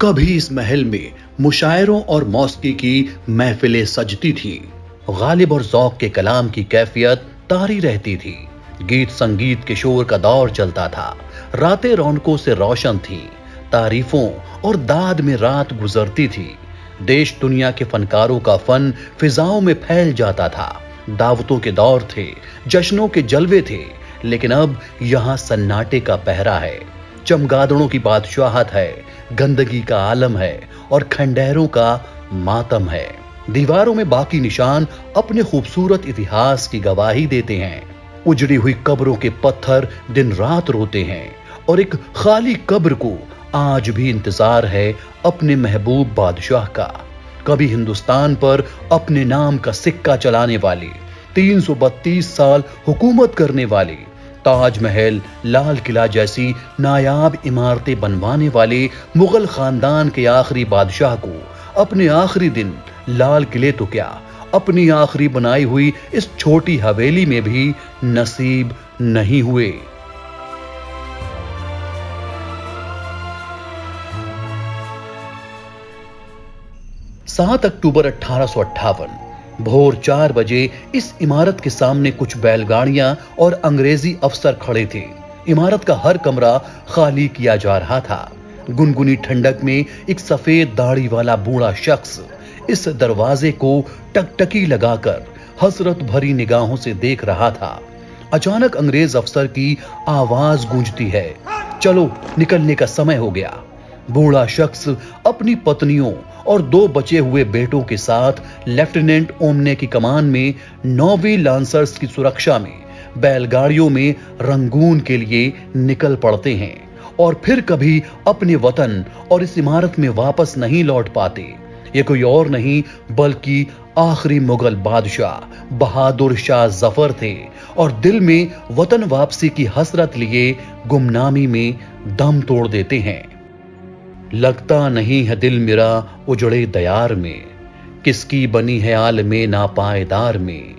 कभी इस महल में मुशायरों और मौसीकी की महफिलें सजती थीं। गालिब और ज़ौक़ के कलाम की कैफियत तारी रहती थी। गीत संगीत के शोर का दौर चलता था। रातें रौनकों से रोशन थीं। तारीफों और दाद में रात गुजरती थी। देश दुनिया के फनकारों का फन फिजाओं में फैल जाता था। दावतों के दौर थे, जश्नों के जलवे थे, लेकिन अब यहाँ सन्नाटे का पहरा है। चमगादड़ों की बादशाहत है, गंदगी का आलम है और खंडहरों का मातम है। दीवारों में बाकी निशान अपने खूबसूरत इतिहास की गवाही देते हैं। उजड़ी हुई कब्रों के पत्थर दिन रात रोते हैं और एक खाली कब्र को आज भी इंतजार है अपने महबूब बादशाह का। कभी हिंदुस्तान पर अपने नाम का सिक्का चलाने वाले, 332 साल हुकूमत करने वाले, ताजमहल, लाल किला जैसी नायाब इमारतें बनवाने वाले मुगल खानदान के आखिरी बादशाह को अपने आखिरी दिन लाल किले तो क्या, अपनी आखिरी बनाई हुई इस छोटी हवेली में भी नसीब नहीं हुए। 7 अक्टूबर 1858 भोर 4 बजे इस इमारत के सामने कुछ बैलगाड़ियां और अंग्रेजी अफसर खड़े थे। इमारत का हर कमरा खाली किया जा रहा था। गुनगुनी ठंडक में एक सफेद दाढ़ी वाला बूढ़ा शख्स इस दरवाजे को टकटकी लगाकर हसरत भरी निगाहों से देख रहा था। अचानक अंग्रेज अफसर की आवाज गूंजती है, चलो निकलने का समय हो गया। बूढ़ा शख्स अपनी पत्नियों और 2 बचे हुए बेटों के साथ लेफ्टिनेंट ओमने की कमान में 9वीं लांसर्स की सुरक्षा में बैलगाड़ियों में रंगून के लिए निकल पड़ते हैं और फिर कभी अपने वतन और इस इमारत में वापस नहीं लौट पाते। ये कोई और नहीं बल्कि आखिरी मुगल बादशाह बहादुर शाह जफर थे और दिल में वतन वापसी की हसरत लिए गुमनामी में दम तोड़ देते हैं। लगता नहीं है दिल मेरा उजड़े दयार में, किसकी बनी है आलमे नापायदार में।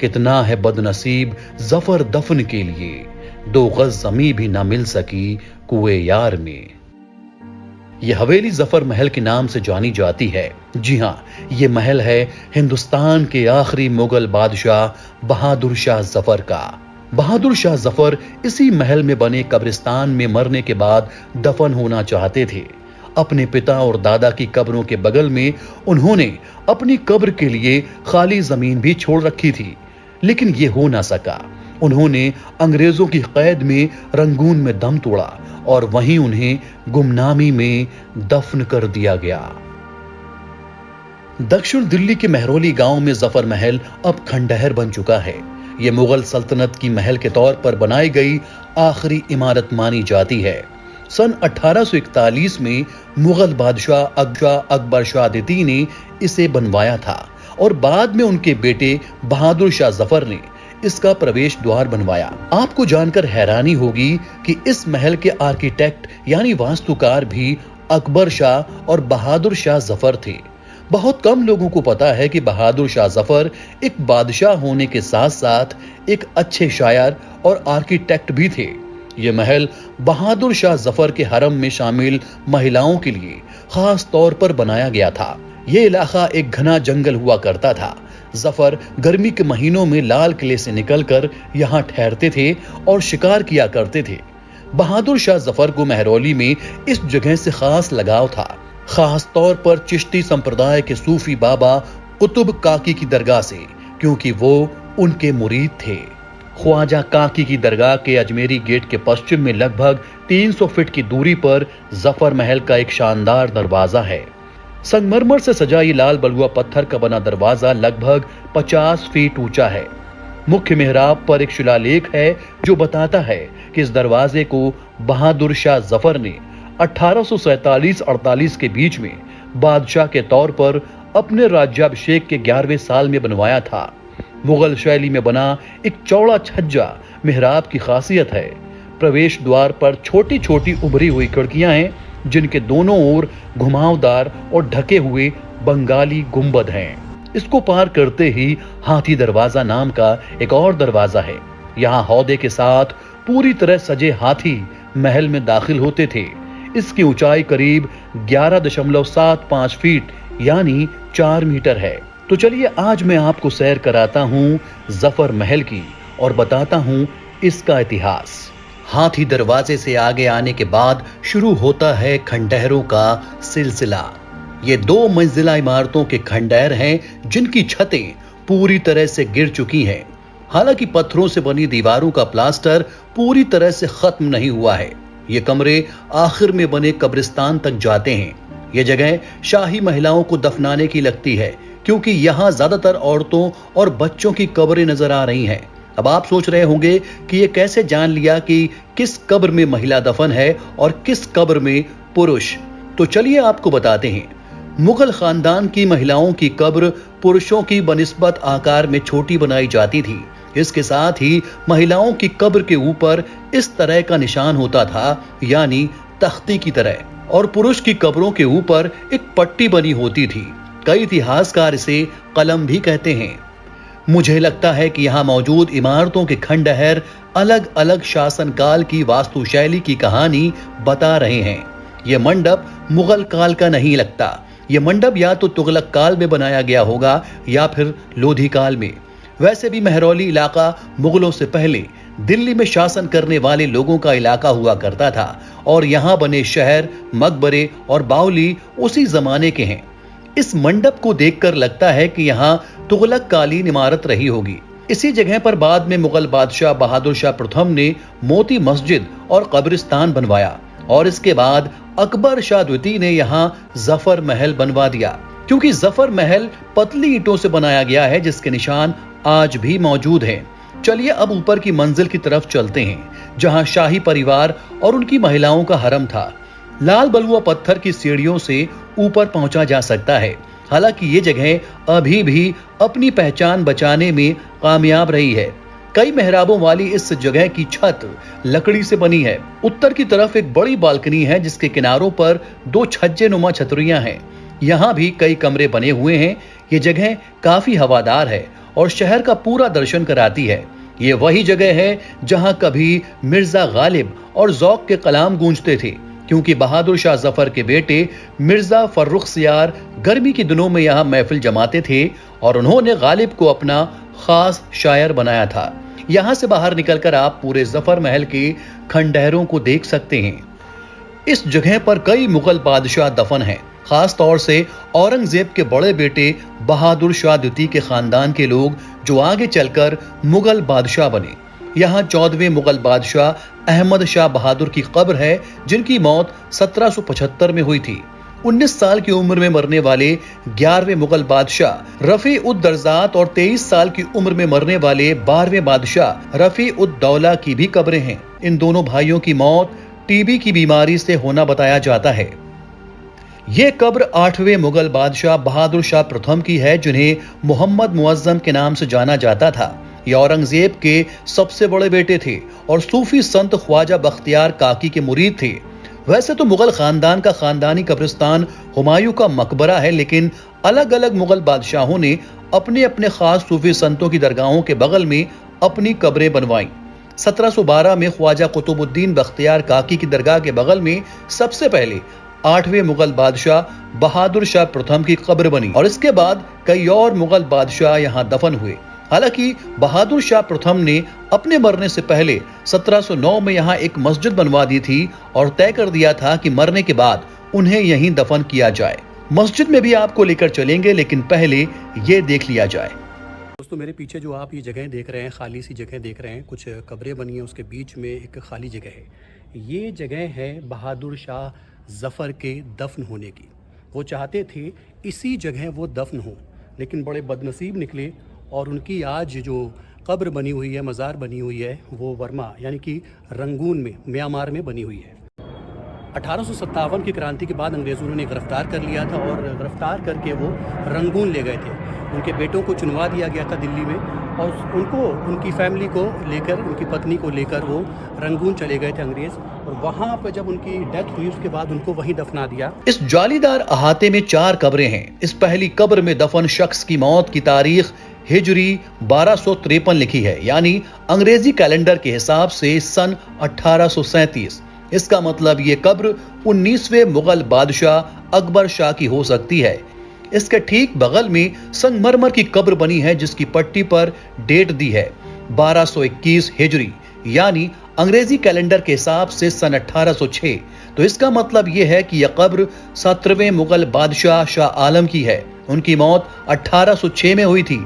कितना है बदनसीब जफर दफन के लिए, 2 गज जमी भी ना मिल सकी कुए यार में। यह हवेली जफर महल के नाम से जानी जाती है। जी हां, यह महल है हिंदुस्तान के आखिरी मुगल बादशाह बहादुर शाह जफर का। बहादुर शाह जफर इसी महल में बने कब्रिस्तान में मरने के बाद दफन होना चाहते थे। अपने पिता और दादा की कब्रों के बगल में उन्होंने अपनी कब्र के लिए खाली जमीन भी छोड़ रखी थी, लेकिन यह हो ना सका। उन्होंने अंग्रेजों की कैद में रंगून में दम तोड़ा और वहीं उन्हें गुमनामी में दफन कर दिया गया। दक्षिण दिल्ली के महरौली गांव में जफर महल अब खंडहर बन चुका है। यह मुगल सल्तनत की महल के तौर पर बनाई गई आखिरी इमारत मानी जाती है। सन 1841 में मुगल बादशाह अकबर शाह द्वितीय ने इसे बनवाया था और बाद में उनके बेटे बहादुर शाह जफर ने इसका प्रवेश द्वार बनवाया। आपको जानकर हैरानी होगी कि इस महल के आर्किटेक्ट यानी वास्तुकार भी अकबर शाह और बहादुर शाह जफर थे। बहुत कम लोगों को पता है कि बहादुर शाह जफर एक बादशाह होने के साथ साथ एक अच्छे शायर और आर्किटेक्ट भी थे। यह महल बहादुर शाह जफर के हरम में शामिल महिलाओं के लिए खास तौर पर बनाया गया था। यह इलाका एक घना जंगल हुआ करता था। जफर गर्मी के महीनों में लाल किले से निकलकर यहाँ ठहरते थे और शिकार किया करते थे। बहादुर शाह जफर को महरौली में इस जगह से खास लगाव था, खास तौर पर चिश्ती संप्रदाय के सूफी बाबा कुतुब काकी की दरगाह से, क्योंकि वो उनके मुरीद थे। ख्वाजा काकी की दरगाह के अजमेरी गेट के पश्चिम में लगभग 300 फीट की दूरी पर जफर महल का एक शानदार दरवाजा है। संगमरमर से सजा ये लाल बलुआ पत्थर का बना दरवाजा लगभग 50 फीट ऊंचा है। मुख्य मेहराब पर एक शिलालेख है जो बताता है कि इस दरवाजे को बहादुर शाह जफर ने 1847-48 के बीच में बादशाह के तौर पर अपने राज्याभिषेक के 11वें साल में बनवाया था। मुगल शैली में बना एक चौड़ा छज्जा मेहराब की खासियत है। प्रवेश द्वार पर छोटी छोटी उभरी हुई खिड़कियां हैं, जिनके दोनों ओर घुमावदार और ढके हुए बंगाली गुंबद हैं। इसको पार करते ही हाथी दरवाजा नाम का एक और दरवाजा है। यहाँ हौदे के साथ पूरी तरह सजे हाथी महल में दाखिल होते थे। इसकी ऊंचाई करीब 11.75 फीट यानी 4 मीटर है। तो चलिए आज मैं आपको सैर कराता हूँ जफर महल की और बताता हूँ इसका इतिहास। हाथी दरवाजे से आगे आने के बाद शुरू होता है खंडहरों का सिलसिला। ये 2 मंजिला इमारतों के खंडहर हैं जिनकी छतें पूरी तरह से गिर चुकी हैं। हालांकि पत्थरों से बनी दीवारों का प्लास्टर पूरी तरह से खत्म नहीं हुआ है। ये कमरे आखिर में बने कब्रिस्तान तक जाते हैं। ये जगह शाही महिलाओं को दफनाने की लगती है क्योंकि यहाँ ज्यादातर औरतों और बच्चों की कब्रें नजर आ रही हैं। अब आप सोच रहे होंगे कि ये कैसे जान लिया कि किस कब्र में महिला दफन है और किस कब्र में पुरुष। तो चलिए आपको बताते हैं। मुगल खानदान की महिलाओं की कब्र पुरुषों की बनिस्बत आकार में छोटी बनाई जाती थी। इसके साथ ही महिलाओं की कब्र के ऊपर इस तरह का निशान होता था यानी तख्ती की तरह, और पुरुष की कब्रों के ऊपर एक पट्टी बनी होती थी। कई इतिहासकार इसे कलम भी कहते हैं। मुझे लगता है कि यहाँ मौजूद इमारतों के खंडहर अलग अलग शासनकाल की वास्तुशैली की कहानी बता रहे हैं। यह मंडप मुगल काल का नहीं लगता। यह मंडप या तो तुगलक काल में बनाया गया होगा या फिर लोधी काल में। वैसे भी महरौली इलाका मुगलों से पहले दिल्ली में शासन करने वाले लोगों का इलाका हुआ करता था और यहाँ बने शहर, मकबरे और बावली उसी जमाने के हैं। इस मंडप को देखकर लगता है कि यहाँ तुगलक कालीन इमारत रही होगी। इसी जगह पर बाद में मुगल बादशाह बहादुर शाह प्रथम ने मोती मस्जिद और कब्रिस्तान बनवाया और इसके बाद अकबर शाह द्वितीय ने यहाँ जफर महल बनवा दिया। क्योंकि जफर महल पतली ईंटों से बनाया गया है जिसके निशान आज भी मौजूद हैं। चलिए अब ऊपर की मंजिल की तरफ चलते हैं जहां शाही परिवार और उनकी महिलाओं का हरम था। लाल बलुआ पत्थर की सीढ़ियों से ऊपर पहुंचा जा सकता है। हालांकि ये जगह अभी भी अपनी पहचान बचाने में कामयाब रही है। कई मेहराबों वाली इस जगह की छत लकड़ी से बनी है। उत्तर की तरफ एक बड़ी बालकनी है जिसके किनारों पर 2 छज्जेनुमा छतरियां हैं। यहाँ भी कई कमरे बने हुए हैं। ये जगह काफी हवादार है और शहर का पूरा दर्शन कराती है। ये वही जगह है जहां कभी मिर्जा गालिब और ज़ौक़ के कलाम गूंजते थे, क्योंकि बहादुर शाह जफर के बेटे मिर्जा फर्रुखसियार गर्मी के दिनों में यहाँ महफिल जमाते थे और उन्होंने गालिब को अपना खास शायर बनाया था। यहाँ से बाहर निकलकर आप पूरे जफर महल के खंडहरों को देख सकते हैं। इस जगह पर कई मुगल बादशाह दफन हैं, खास तौर से औरंगजेब के बड़े बेटे बहादुर शाह द्वितीय के खानदान के लोग जो आगे चलकर मुगल बादशाह बने। यहाँ 14वें मुगल बादशाह अहमद शाह बहादुर की कब्र है जिनकी मौत 1775 में हुई थी। 19 साल की उम्र में मरने वाले 11वें मुगल बादशाह रफी उद दरजात और 23 साल की उम्र में मरने वाले 12वें बादशाह रफी उद दौला की भी कब्रें हैं। इन दोनों भाइयों की मौत टीबी की बीमारी से होना बताया जाता है। ये कब्र 8वें मुगल बादशाह बहादुर शाह प्रथम की है जिन्हें मोहम्मद मुअज्जम के नाम से जाना जाता था। ये औरंगजेब के सबसे बड़े बेटे थे और सूफी संत ख्वाजा बख्तियार काकी के मुरीद थे। वैसे तो मुगल खानदान का खानदानी कब्रिस्तान हुमायूं का मकबरा है, लेकिन अलग अलग मुगल बादशाहों ने अपने अपने खास सूफी संतों की दरगाहों के बगल में अपनी कब्रें बनवाई। 1712 में ख्वाजा कुतुबुद्दीन बख्तियार काकी की दरगाह के बगल में सबसे पहले 8वें मुगल बादशाह बहादुर शाह प्रथम की कब्र बनी और इसके बाद कई और मुगल बादशाह यहाँ दफन हुए। हालांकि बहादुर शाह प्रथम ने अपने मरने से पहले 1709 में यहाँ एक मस्जिद बनवा दी थी और तय कर दिया था कि मरने के बाद उन्हें यहीं दफन किया जाए। मस्जिद में भी आपको लेकर चलेंगे, लेकिन पहले ये देख लिया जाए। दोस्तों मेरे पीछे जो आप ये जगह देख रहे हैं, खाली सी जगह देख रहे हैं, कुछ कब्रें बनी हैं, उसके बीच में एक खाली जगह है। ये जगह है बहादुर शाह जफ़र के दफन होने की। वो चाहते थे इसी जगह वो दफन हो, लेकिन बड़े बदनसीब निकले और उनकी आज जो कब्र बनी हुई है, मज़ार बनी हुई है, वो वर्मा यानी कि रंगून में, म्यांमार में बनी हुई है। 1857 की क्रांति के बाद अंग्रेज़ों ने गिरफ्तार कर लिया था और गिरफ्तार करके वो रंगून ले गए थे। उनके बेटों को चुनवा दिया गया था दिल्ली में और उनको, उनकी फैमिली को लेकर, उनकी पत्नी को लेकर वो रंगून चले गए थे अंग्रेज़, और वहाँ पर जब उनकी डेथ हुई उसके बाद उनको वहीं दफना दिया। इस जालीदार अहाते में 4 कब्रें हैं। इस पहली कब्र में दफन शख्स की मौत की तारीख हिजरी 1253 लिखी है, यानी अंग्रेजी कैलेंडर के हिसाब से सन 1837। इसका मतलब ये कब्र 19वें मुगल बादशाह अकबर शाह की हो सकती है। इसके ठीक बगल में संगमरमर की कब्र बनी है जिसकी पट्टी पर डेट दी है 1221 हिजरी, यानी अंग्रेजी कैलेंडर के हिसाब से सन 1806। तो इसका मतलब यह है कि यह कब्र 17वें मुगल बादशाह शाह आलम की है। उनकी मौत 1806 में हुई थी।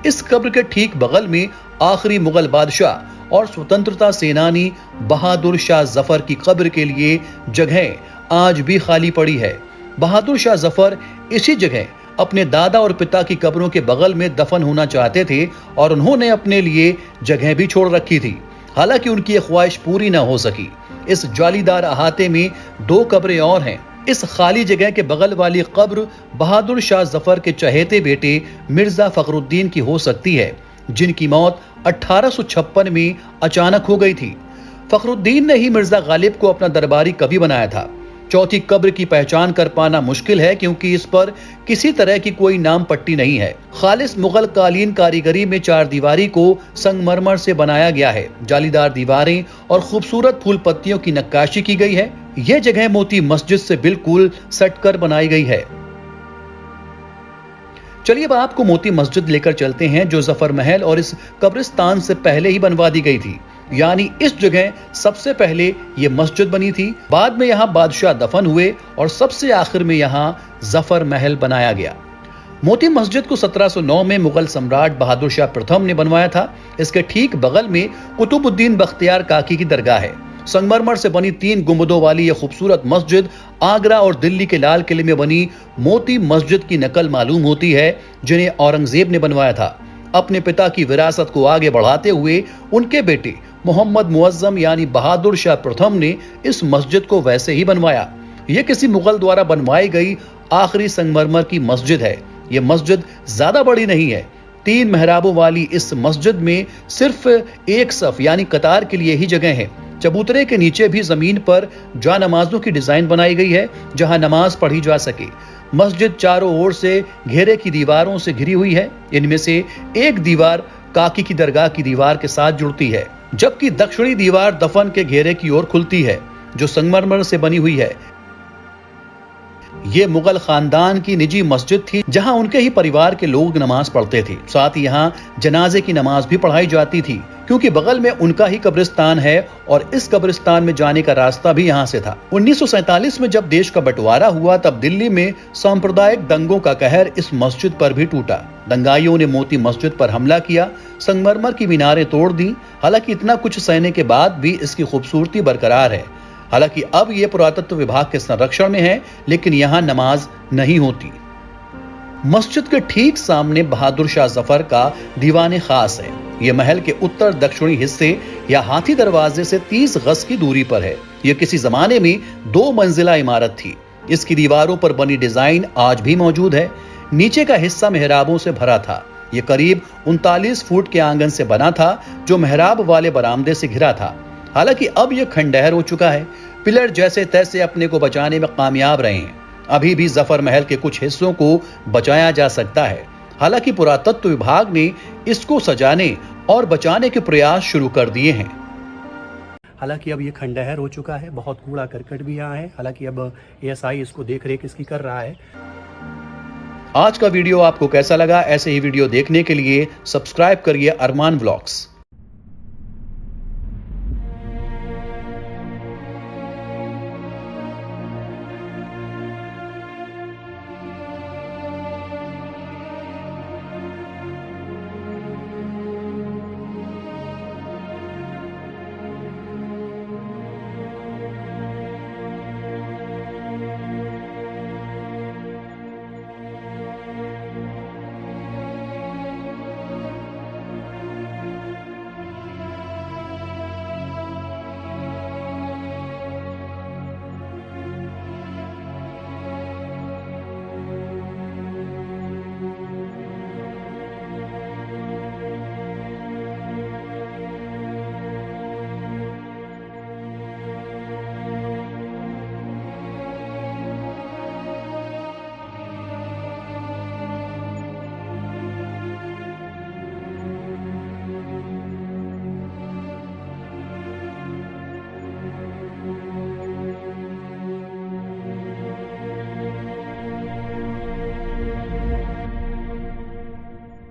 इस कब्र के ठीक बगल में आखिरी मुगल बादशाह और स्वतंत्रता सेनानी बहादुर शाह जफर की कब्र के लिए जगह आज भी खाली पड़ी है। बहादुर शाह जफर इसी जगह अपने दादा और पिता की कब्रों के बगल में दफन होना चाहते थे और उन्होंने अपने लिए जगह भी छोड़ रखी थी। हालांकि उनकी यह ख्वाहिश पूरी न हो सकी। इस जालीदार अहाते में 2 कब्रें और हैं। इस खाली जगह के बगल वाली कब्र बहादुर शाह जफर के चहेते बेटे मिर्जा फखरुद्दीन की हो सकती है, जिनकी मौत 1856 में अचानक हो गई थी। फखरुद्दीन ने ही मिर्जा गालिब को अपना दरबारी कवि बनाया था। चौथी कब्र की पहचान कर पाना मुश्किल है क्योंकि इस पर किसी तरह की कोई नाम पट्टी नहीं है। खालिस मुगल कालीन कारीगरी में 4 दीवारी को संगमरमर से बनाया गया है। जालीदार दीवारें और खूबसूरत फूल पत्तियों की नक्काशी की गई है। यह जगह मोती मस्जिद से बिल्कुल सटकर बनाई गई है। चलिए अब आपको मोती मस्जिद लेकर चलते हैं जो जफर महल और इस कब्रिस्तान से पहले ही बनवा दी गई थी। यानी इस जगह सबसे पहले यह मस्जिद बनी थी, बाद में यहां बादशाह दफन हुए और सबसे आखिर में यहां जफर महल बनाया गया। मोती मस्जिद को 1709 में मुगल सम्राट बहादुर शाह प्रथम ने बनवाया था। इसके ठीक बगल में कुतुबुद्दीन बख्तियार काकी की दरगाह है। संगमरमर से बनी 3 गुंबदों वाली यह खूबसूरत मस्जिद आगरा और दिल्ली के लाल किले में बनी मोती मस्जिद की नकल मालूम होती है, जिन्हें औरंगजेब ने बनवाया था। अपने पिता की विरासत को आगे बढ़ाते हुए उनके बेटे मोहम्मद मुअज्जम यानी बहादुर शाह प्रथम ने इस मस्जिद को वैसे ही बनवाया। यह किसी मुगल द्वारा बनवाई गई आखिरी संगमरमर की मस्जिद है। यह मस्जिद ज्यादा बड़ी नहीं है। 3 मेहराबों वाली इस मस्जिद में सिर्फ एक सफ यानी कतार के लिए ही जगह है। चबूतरे के नीचे भी जमीन पर जा नमाजों की डिजाइन बनाई गई है जहां नमाज पढ़ी जा सके। मस्जिद चारों ओर से घेरे की दीवारों से घिरी हुई है। इनमें से एक दीवार काकी की दरगाह की दीवार के साथ जुड़ती है, जबकि दक्षिणी दीवार दफन के घेरे की ओर खुलती है जो संगमरमर से बनी हुई है। ये मुगल खानदान की निजी मस्जिद थी जहां उनके ही परिवार के लोग नमाज पढ़ते थे। साथ ही यहाँ जनाजे की नमाज भी पढ़ाई जाती थी क्योंकि बगल में उनका ही कब्रिस्तान है और इस कब्रिस्तान में जाने का रास्ता भी यहाँ से था। 1947 में जब देश का बंटवारा हुआ तब दिल्ली में सांप्रदायिक दंगों का कहर इस मस्जिद पर भी टूटा। दंगाइयों ने मोती मस्जिद पर हमला किया, संगमरमर की मीनारें तोड़ दी। हालांकि इतना कुछ सहने के बाद भी इसकी खूबसूरती बरकरार है। हालांकि अब यह पुरातत्व विभाग के संरक्षण में है, लेकिन यहाँ नमाज नहीं होती। मस्जिद के ठीक सामने बहादुर शाह जफर का दीवाने खास है। यह महल के उत्तर दक्षिणी हिस्से या हाथी दरवाजे से 30 गज की दूरी पर है। यह किसी जमाने में 2 मंजिला इमारत थी। इसकी दीवारों पर बनी डिजाइन आज भी मौजूद है। नीचे का हिस्सा मेहराबों से भरा था। यह करीब 39 फुट के आंगन से बना था जो मेहराब वाले बरामदे से घिरा था। हालांकि अब यह खंडहर हो चुका है। पिलर जैसे तैसे अपने को बचाने में कामयाब रहे हैं। अभी भी जफर महल के कुछ हिस्सों को बचाया जा सकता है। हालांकि पुरातत्व विभाग ने इसको सजाने और बचाने के प्रयास शुरू कर दिए हैं। हालांकि अब ये खंडहर हो चुका है, बहुत कूड़ा करकट भी यहाँ है। हालांकि अब एएसआई इसको देख रेख इसकी कर रहा है। आज का वीडियो आपको कैसा लगा? ऐसे ही वीडियो देखने के लिए सब्सक्राइब करिए अरमान व्लॉग्स।